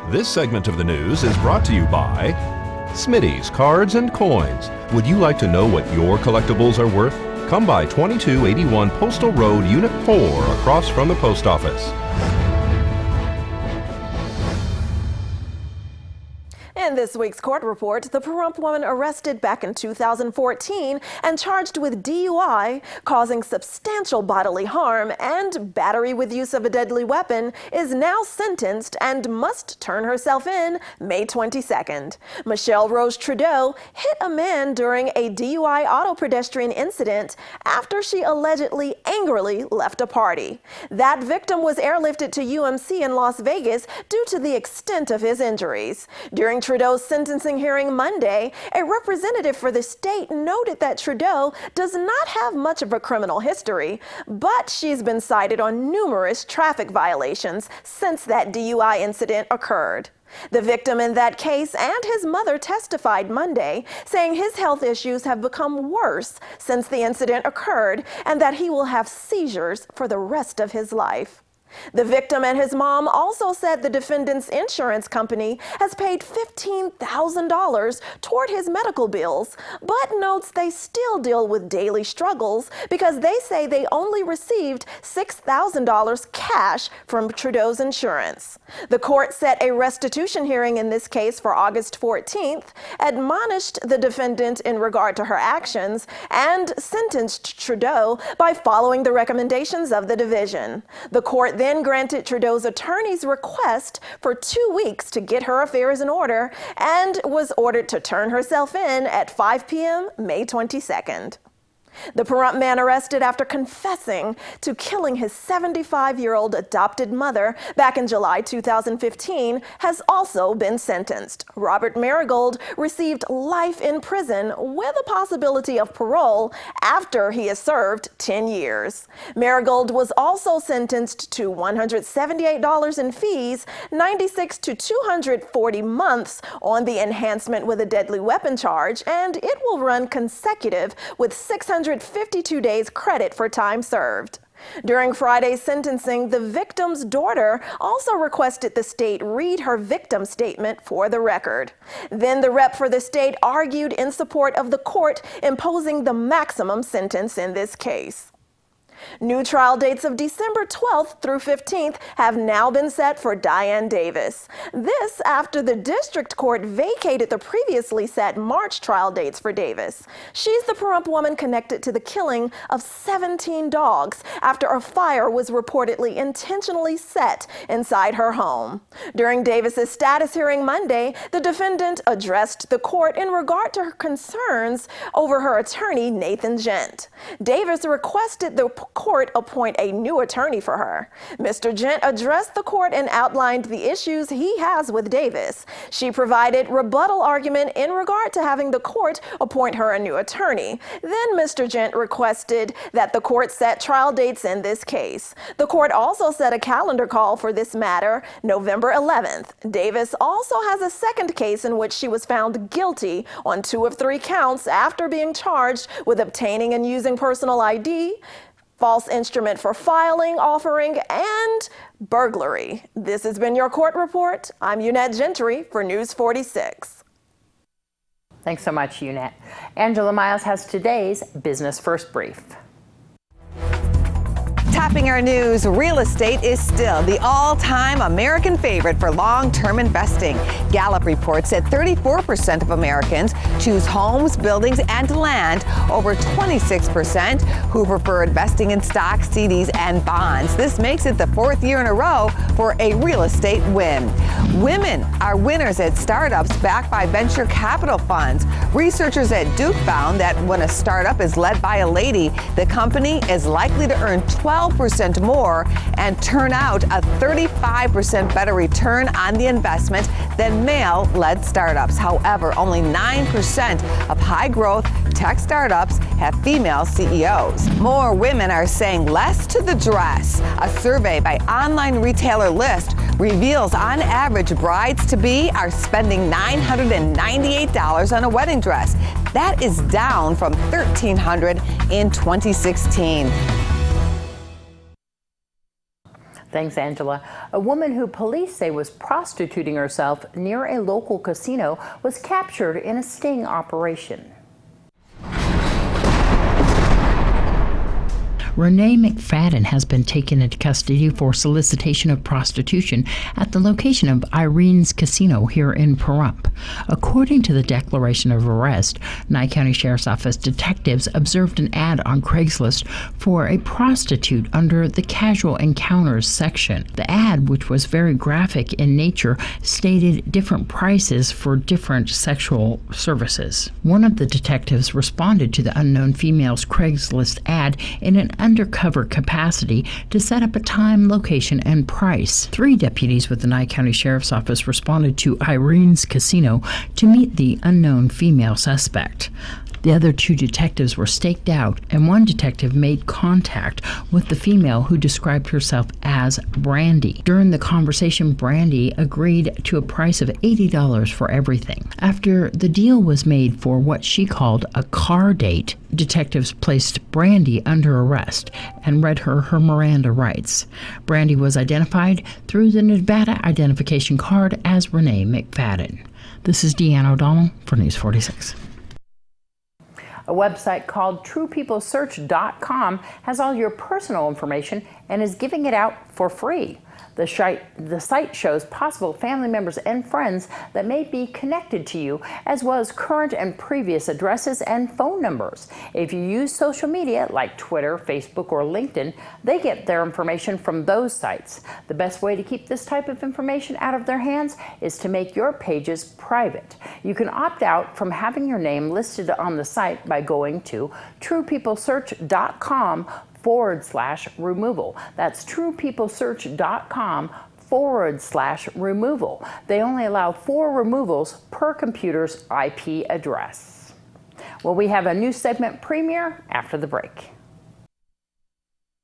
This segment of the news is brought to you by Smitty's Cards and Coins. Would you like to know what your collectibles are worth? Come by 2281 Postal Road, Unit 4, across from the post office. In this week's court report, the Pahrump woman arrested back in 2014 and charged with DUI, causing substantial bodily harm, and battery with use of a deadly weapon, is now sentenced and must turn herself in May 22nd. Michelle Rose Trudeau hit a man during a DUI auto pedestrian incident after she allegedly angrily left a party. That victim was airlifted to UMC in Las Vegas due to the extent of his injuries. During Trudeau's sentencing hearing Monday, a representative for the state noted that Trudeau does not have much of a criminal history, but she's been cited on numerous traffic violations since that DUI incident occurred. The victim in that case and his mother testified Monday, saying his health issues have become worse since the incident occurred and that he will have seizures for the rest of his life. The victim and his mom also said the defendant's insurance company has paid $15,000 toward his medical bills, but notes they still deal with daily struggles because they say they only received $6,000 cash from Trudeau's insurance. The court set a restitution hearing in this case for August 14th, admonished the defendant in regard to her actions, and sentenced Trudeau by following the recommendations of the division. The court then granted Trudeau's attorney's request for 2 weeks to get her affairs in order and was ordered to turn herself in at 5 p.m. May 22nd. The Pahrump man arrested after confessing to killing his 75-year-old adopted mother back in July 2015 has also been sentenced. Robert Marigold received life in prison with a possibility of parole after he has served 10 years. Marigold was also sentenced to $178 in fees, 96 to 240 months on the enhancement with a deadly weapon charge, and it will run consecutive with 652 days credit for time served. During Friday's sentencing, the victim's daughter also requested the state read her victim statement for the record. Then the rep for the state argued in support of the court imposing the maximum sentence in this case. New trial dates of December 12th through 15th have now been set for Diane Davis. This after the district court vacated the previously set March trial dates for Davis. She's the Pahrump woman connected to the killing of 17 dogs after a fire was reportedly intentionally set inside her home. During Davis's status hearing Monday, the defendant addressed the court in regard to her concerns over her attorney, Nathan Gent. Davis requested the court appoint a new attorney for her. Mr. Gent addressed the court and outlined the issues he has with Davis. She provided rebuttal argument in regard to having the court appoint her a new attorney. Then Mr. Gent requested that the court set trial dates in this case. The court also set a calendar call for this matter, November 11th. Davis also has a second case in which she was found guilty on 2 of 3 counts after being charged with obtaining and using personal ID, false instrument for filing, offering, and burglary. This has been your court report. I'm Eunette Gentry for News 46. Thanks so much, Eunette. Angela Miles has today's Business First Brief. Topping our news, real estate is still the all-time American favorite for long-term investing. Gallup reports that 34% of Americans choose homes, buildings, and land, over 26% who prefer investing in stocks, CDs, and bonds. This makes it the 4th year in a row for a real estate win. Women are winners at startups backed by venture capital funds. Researchers at Duke found that when a startup is led by a lady, the company is likely to earn 12% more and turn out a 35% better return on the investment than male-led startups. However, only 9% of high-growth tech startups have female CEOs. More women are saying less to the dress. A survey by online retailer List reveals on average brides-to-be are spending $998 on a wedding dress. That is down from $1,300 in 2016. Thanks, Angela. A woman who police say was prostituting herself near a local casino was captured in a sting operation. Renee McFadden has been taken into custody for solicitation of prostitution at the location of Irene's Casino here in Pahrump. According to the declaration of arrest, Nye County Sheriff's Office detectives observed an ad on Craigslist for a prostitute under the casual encounters section. The ad, which was very graphic in nature, stated different prices for different sexual services. One of the detectives responded to the unknown female's Craigslist ad in an undercover capacity to set up a time, location, and price. 3 deputies with the Nye County Sheriff's Office responded to Irene's Casino to meet the unknown female suspect. The other 2 detectives were staked out, and 1 detective made contact with the female who described herself as Brandy. During the conversation, Brandy agreed to a price of $80 for everything. After the deal was made for what she called a car date, detectives placed Brandy under arrest and read her Miranda rights. Brandy was identified through the Nevada identification card as Renee McFadden. This is Deanne O'Donnell for News 46. A website called TruePeopleSearch.com has all your personal information and is giving it out for free. The site shows possible family members and friends that may be connected to you, as well as current and previous addresses and phone numbers. If you use social media like Twitter, Facebook, or LinkedIn, they get their information from those sites. The best way to keep this type of information out of their hands is to make your pages private. You can opt out from having your name listed on the site by going to TruePeopleSearch.com/removal. That's TruePeopleSearch.com/removal. They only allow 4 removals per computer's IP address. Well, we have a new segment premiere after the break.